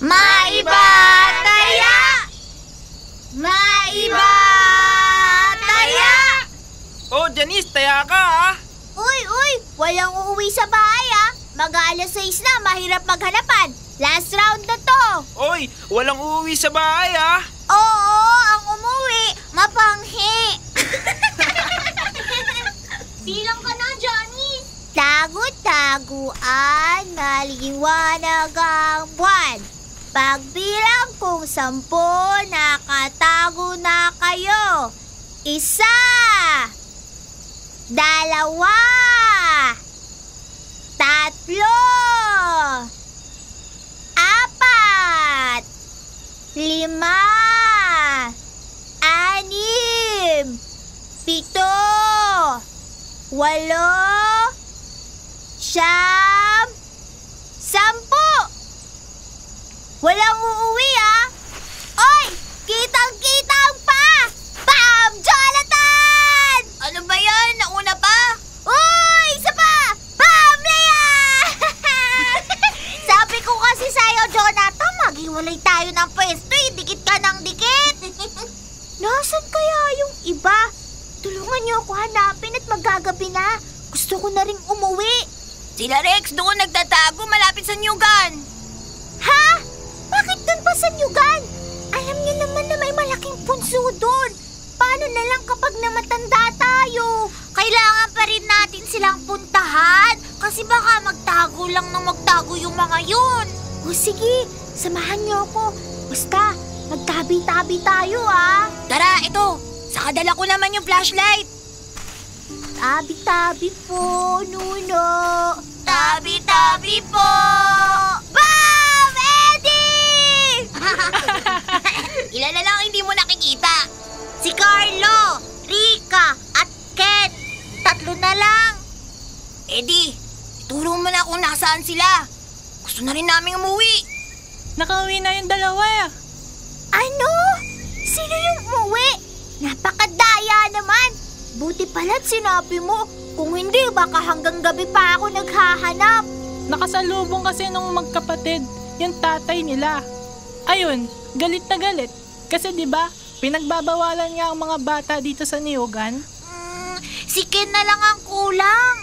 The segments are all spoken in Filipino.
Maibataya! Maibataya! Oh, Janice, taya ka Uy! Walang uuwi sa bahay Mag-aalas 6 na, mahirap maghanapan. Last round na to. Oy, walang uuwi sa bahay Oo, ang umuwi, mapanghi. Bilang ka na, Johnny. Tago-taguan, maliwanag ang buwan. Pagbilang kong 10, nakatago na kayo. 1, 2, 3, 4, 5, 6, 7, 8, 9, 10, 11, Walang uuwi Oy! Kitang-kitang pa! Bam! Jonathan! Ano ba yan? Nauna pa? Uy! Isa pa! Bam! Leia! Sabi ko kasi sa'yo, Jonathan, maghiwalay tayo ng pwesto Dikit ka ng dikit. Nasaan kaya yung iba? Tulungan niyo ako hanapin at magagabi na. Gusto ko na ring umuwi. Sila Rex doon nagtatago malapit sa Nyugan. Ha? Bakit doon pa sa Nyugan? Alam niyo naman na may malaking punso doon. Paano na lang kapag namatanda tayo? Kailangan pa rin natin silang puntahan. Kasi baka magtago lang ng magtago yung mga yun. O sige, samahan niyo ako. Basta, magtabi-tabi tayo Tara, ito. Saka dala ko naman yung flashlight. Tabi-tabi po, Nuno. Tabi-tabi po. Bam! Eddie! Ilan na lang hindi mo nakikita? Si Carlo, Rika, at Ken. 3 na lang. Eddie, ituro mo na kung nasaan sila. Gusto na rin naming umuwi. Nakauwi na yung dalawa Ano? Sino yung umuwi? Napakadaya naman. Buti pala't sinabi mo. Kung hindi, baka hanggang gabi pa ako naghahanap. Nakasalubong kasi nung magkapatid yung tatay nila. Ayun, galit na galit. Kasi 'di ba, pinagbabawalan nga ang mga bata dito sa Niyugan. Si Ken na lang ang kulang.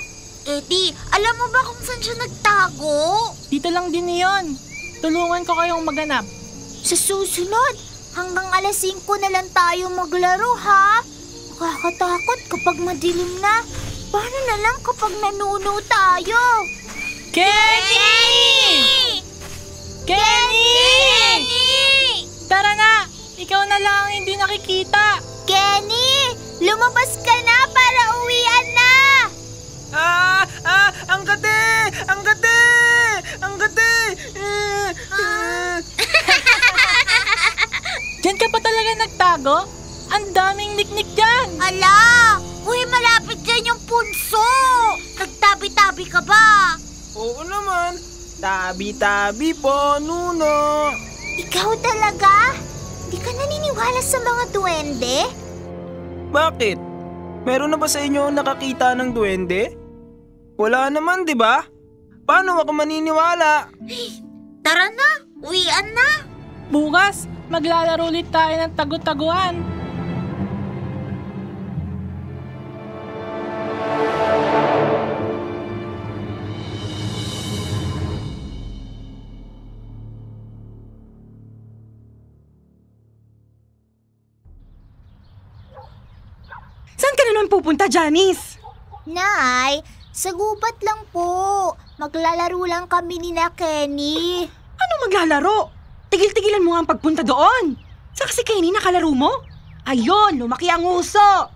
Eddie, alam mo ba kung saan siya nagtago? Dito lang din iyon. Tulungan ko kayong maganap. Sa susunod, hanggang alas 5 na lang tayo maglaro, ha? Nakakatakot kapag madilim na. Paano na lang kapag nanuno tayo? Kenny! Kenny! Tara na! Ikaw na lang ang hindi nakikita. Kenny! Lumabas ka na para uwian na! Ang gati! Ang gati! Ang gati! Diyan ka pa talaga nagtago? Ang daming niknik dyan! Ala! Uy, malapit dyan yung punso! Nagtabi-tabi ka ba? Oo naman. Tabi-tabi po, Nuno. Ikaw talaga? Di ka naniniwala sa mga duwende? Bakit? Meron na ba sa inyo nakakita ng duwende? Wala naman, di ba? Paano ako maniniwala? Tara na! Uwian na! Bukas, maglalaro ulit tayo ng tagu-taguan. Saan ka na naman pupunta, Janice? Nay, sa gubat lang po. Maglalaro lang kami ni na Kenny. Ano maglalaro? Tigil-tigilan mo nga ang pagpunta doon. Saan si Kenny nakalaro mo? Ayun, lumaki ang uso.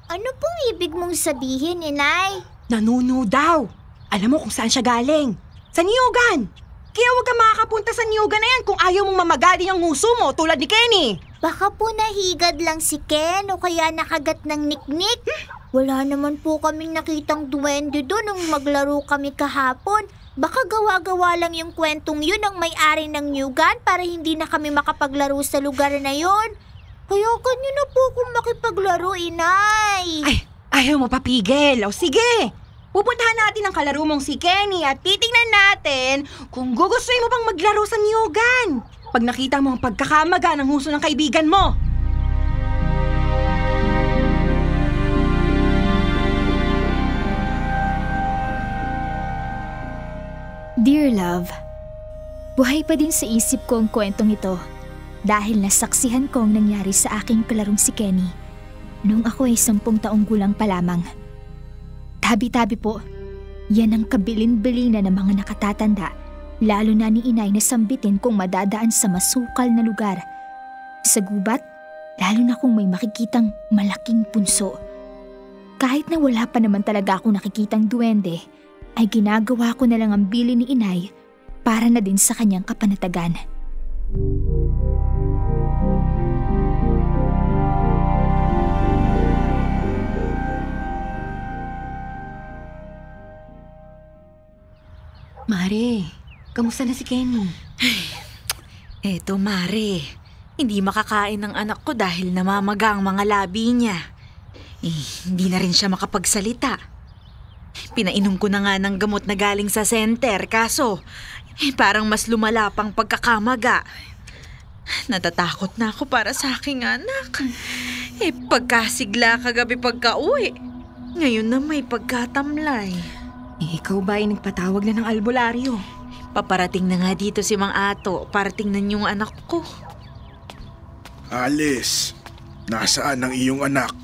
Ano pong ibig mong sabihin, Inay? Nanuno daw. Alam mo kung saan siya galing. Sa Niyugan. Kaya huwag ka makakapunta sa Niyugan na yan kung ayaw mong mamagali ang uso mo tulad ni Kenny. Baka po nahigad lang si Ken o kaya nakagat ng niknik. Wala naman po kaming nakitang duwende doon nung maglaro kami kahapon. Baka gawa-gawa lang yung kwentong yun ng may-ari ng Niyugan para hindi na kami makapaglaro sa lugar na yun. Kaya kanyo na po kung makipaglaro, Inay. Ay, ayaw mo papigil. O sige, Pupuntahan natin ang kalaro mong si Kenny at titingnan natin kung gugustuhin mo bang maglaro sa niyugan. Pag nakita mo ang pagkakamaga ng huso ng kaibigan mo. Dear love, buhay pa din sa isip ko ang kwentong ito dahil nasaksihan ko ang nangyari sa aking kalarong si Kenny nung ako ay 10 taong gulang pa lamang. Tabi-tabi po, yan ang kabilin-bilina ng mga nakatatanda, lalo na ni inay na sambitin kung madadaan sa masukal na lugar. Sa gubat, lalo na kung may makikitang malaking punso. Kahit na wala pa naman talaga akong nakikitang duwende, ay ginagawa ko na lang ang bili ni inay para na din sa kanyang kapanatagan. Mare, kamusta na si Kenny? Eto, Mare. Hindi makakain ng anak ko dahil namamaga ang mga labi niya. Hindi na rin siya makapagsalita. Pinainom ko na nga ng gamot na galing sa center, kaso parang mas lumala pang pagkakamaga. Natatakot na ako para sa aking anak. Pagkasigla kagabi pagka-uwi. Ngayon na may pagkatamlay. Ikaw ba ay nagpatawag na ng albularyo? Paparating na nga dito si Mang Ato para tingnan yung anak ko. Alice, nasaan ang iyong anak?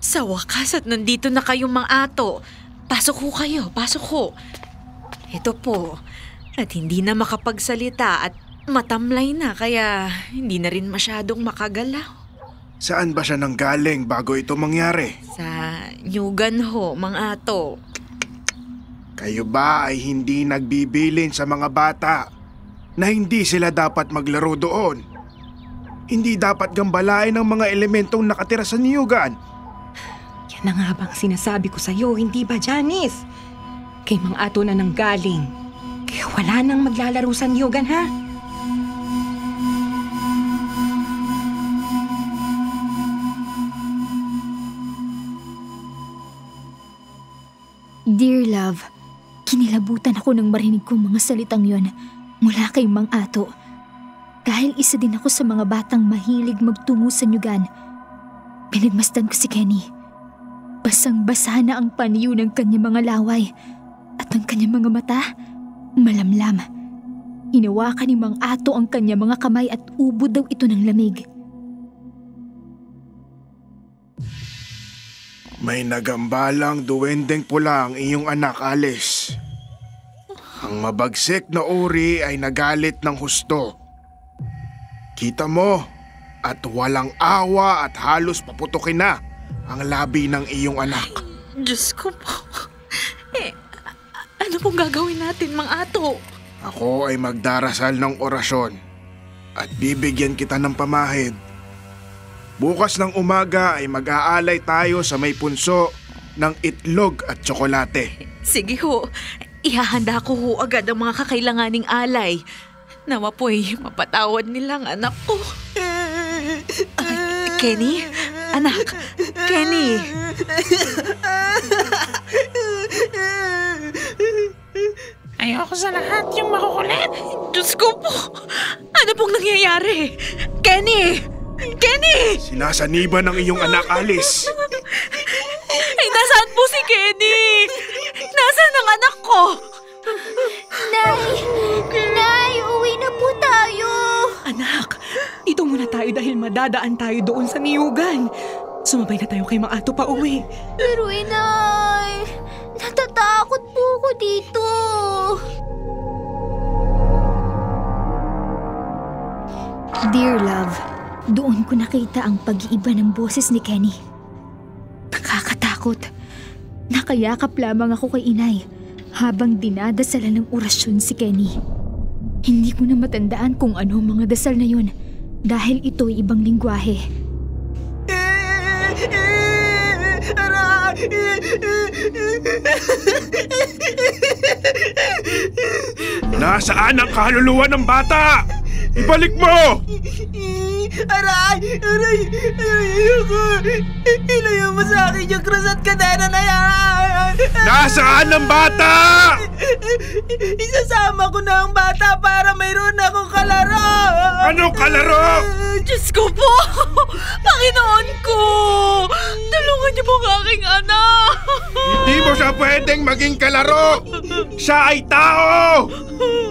Sa wakas at nandito na kayong Mang Ato. Pasok ho kayo, pasok ho. Ito po, at hindi na makapagsalita at matamlay na kaya hindi na rin masyadong makagalaw. Saan ba siya nanggaling bago ito mangyari? Sa Nyugan ho, Mang Ato. Kayo ba ay hindi nagbibilin sa mga bata na hindi sila dapat maglaro doon? Hindi dapat gambalain ang mga elementong nakatira sa niyugan. Yan na nga bang sinasabi ko sa'yo, hindi ba, Janice? Kay Mang Ato na nanggaling. Kaya wala nang maglalaro sa niyugan, ha? Dear love, kinilabutan ako nang marinig kong mga salitang yon mula kay Mang Ato. Dahil isa din ako sa mga batang mahilig magtungo sa nyugan. Pinagmasdan ko si Kenny. Basang-basa na ang panyo ng kanyang mga laway at ang kanyang mga mata, malamlam. Hinawakan ni Mang Ato ang kanyang mga kamay at ubod daw ito ng lamig. May nagambalang duwendeng pula ang iyong anak, Alice. Ang mabagsik na uri ay nagalit ng husto. Kita mo, at walang awa at halos paputukin na ang labi ng iyong anak. Diyos ko po. Ano pong gagawin natin, Mang Ato? Ako ay magdarasal ng orasyon at bibigyan kita ng pamahid. Bukas ng umaga ay mag-aalay tayo sa may punso ng itlog at tsokolate. Sige ho, ihahanda ko ho agad ang mga kakailanganing alay. Nawa po'y mapatawad nilang anak ko. Kenny? Anak, Kenny. Ayoko sa lahat yung makukulit. Diyos ko po, ano pong nangyayari? Kenny! Kenny! Sinasaniba ng iyong anak, Alice. Nasaan po si Kenny? Nasaan ang anak ko? Nay, uwi na po tayo. Anak, dito muna tayo dahil madadaan tayo doon sa niyugan. Sumabay na tayo kay Mang Ato pa uwi. Pero inay, natatakot po ako dito. Dear love, doon ko nakita ang pag-iiba ng boses ni Kenny. Nakakatakot. Nakayakap lamang ako kay inay habang dinadasalan ng orasyon si Kenny. Hindi ko na matandaan kung ano mga dasal na yun dahil ito'y ibang lingwahe. Nasaan ang kaluluwa ng bata? Ibalik mo! Aray! Aray! Aray! Ayoko! Ilayo mo sa akin yung krus at kadena na yan! Nasaan ang bata? Isasama ko na ang bata para mayroon akong kalaro! Anong kalaro? Diyos ko po! Panginoon ko! Tulungan niyo po ang aking anak! Hindi mo siya pwedeng maging kalaro! Siya ay tao!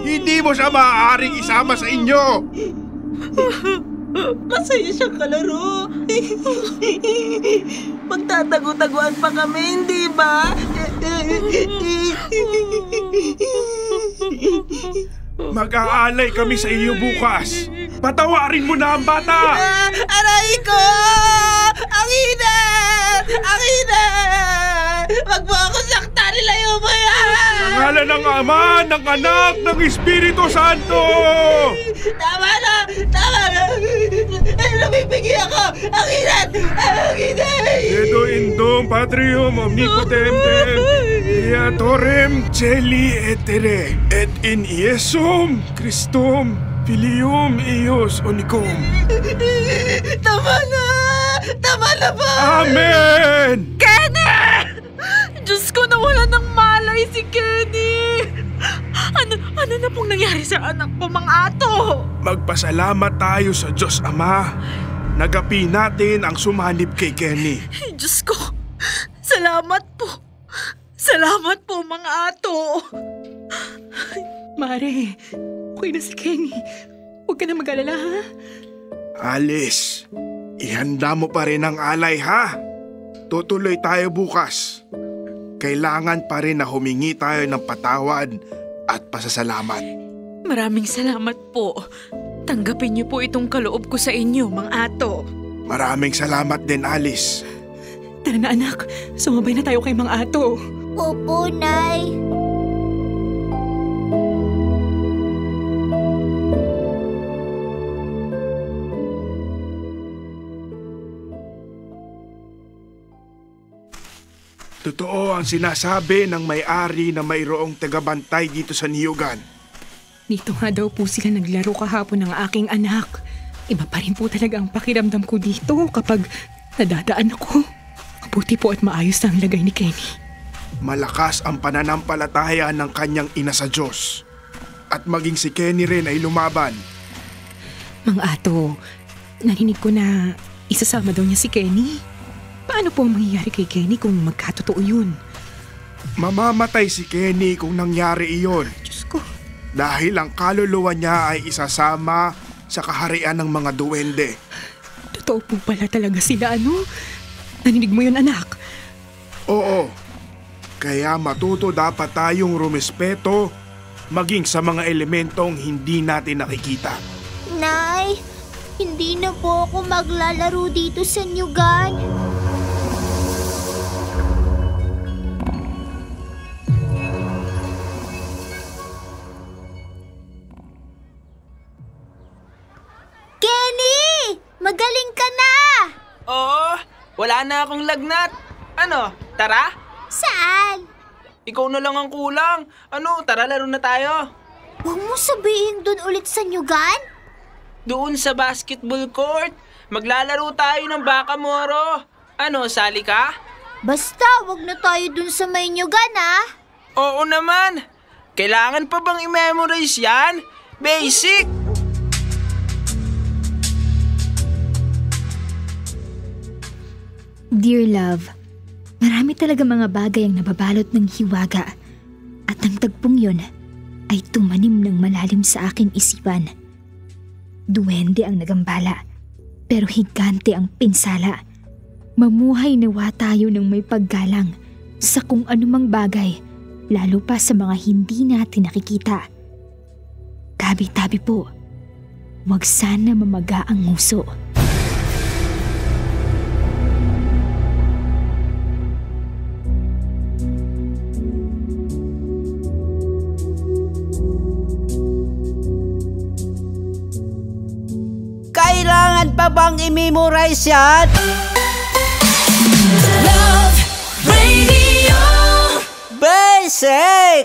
Hindi mo siya maaaring isama sa inyo! Masaya siyang kalaro. Magtatago-taguan pa kami, hindi ba? Mag-aalay kami sa iyo bukas. Patawarin mo na ang bata! Aray ko! Ang init! Ang init! Wag mo ako saktan, nilayo mo yan! Sa ngalan ng Ama, ng Anak, ng Espiritu Santo! Tama na! Tama na! Nabibigay ako! Ang init! Ang init! Edo indum patrium omnipotentem, Creatorem celi et terre, et in Iesum Christum Filium eius unicum. Tama na! Tama na ba? Amen! Kenny! Diyos ko, nawala ng malay si Kenny! Ano na pong nangyari sa anak ko, Mang Ato? Magpasalamat tayo sa Diyos Ama. Nagapi natin ang sumanib kay Kenny. Diyos ko, salamat po. Salamat po, Mang Ato. Mare, okay na si Kenny. Huwag ka na mag-alala, ha? Alice, ihanda mo pa rin ang alay, ha? Tutuloy tayo bukas. Kailangan pa rin na humingi tayo ng patawad at pasasalamat. Maraming salamat po. Tanggapin niyo po itong kaloob ko sa inyo, Mang Ato. Maraming salamat din, Alice. Tara na anak, sumabay na tayo kay Mang Ato. Opo, Nay. Totoo ang sinasabi ng may-ari na mayroong tagabantay dito sa Niyugan. Dito nga daw po sila naglaro kahapon ng aking anak. Iba pa rin po talaga ang pakiramdam ko dito kapag nadadaan ako. Mabuti po at maayos na ang lagay ni Kenny. Malakas ang pananampalataya ng kanyang ina sa Diyos. At maging si Kenny rin ay lumaban. Mang Ato, narinig ko na isasama daw niya si Kenny. Paano po ang mangyayari kay Kenny kung magkatotoo yun? Mamamatay si Kenny kung nangyari iyon. Diyos ko. Dahil ang kaluluwa niya ay isasama sa kaharian ng mga duwende. Totoo po pala talaga sila, ano? Narinig mo yun, anak? Oo. Kaya matuto dapat tayong rumespeto maging sa mga elementong hindi natin nakikita. Nay, hindi na po ako maglalaro dito sa Niyugan. Kenny! Magaling ka na! Oo, wala na akong lagnat. Ano, tara? Saan? Ikaw na lang ang kulang. Ano, tara laro na tayo. Huwag mo sabihin doon ulit sa Niyugan? Doon sa basketball court. Maglalaro tayo ng baka-moro. Ano, sali ka? Basta, wag na tayo doon sa may Niyugan, ah. Oo naman. Kailangan pa bang i-memorize yan? Basic! Dear love, marami talaga mga bagay ang nababalot ng hiwaga at ang tagpong yun ay tumanim ng malalim sa aking isipan. Duwende ang nagambala, pero higante ang pinsala. Mamuhay nawa tayo ng may paggalang sa kung anumang bagay, lalo pa sa mga hindi natin nakikita. Tabi-tabi po, wag sana mamaga ang nguso. Kailangan pa bang i-memorize yan? Love Radio Basic!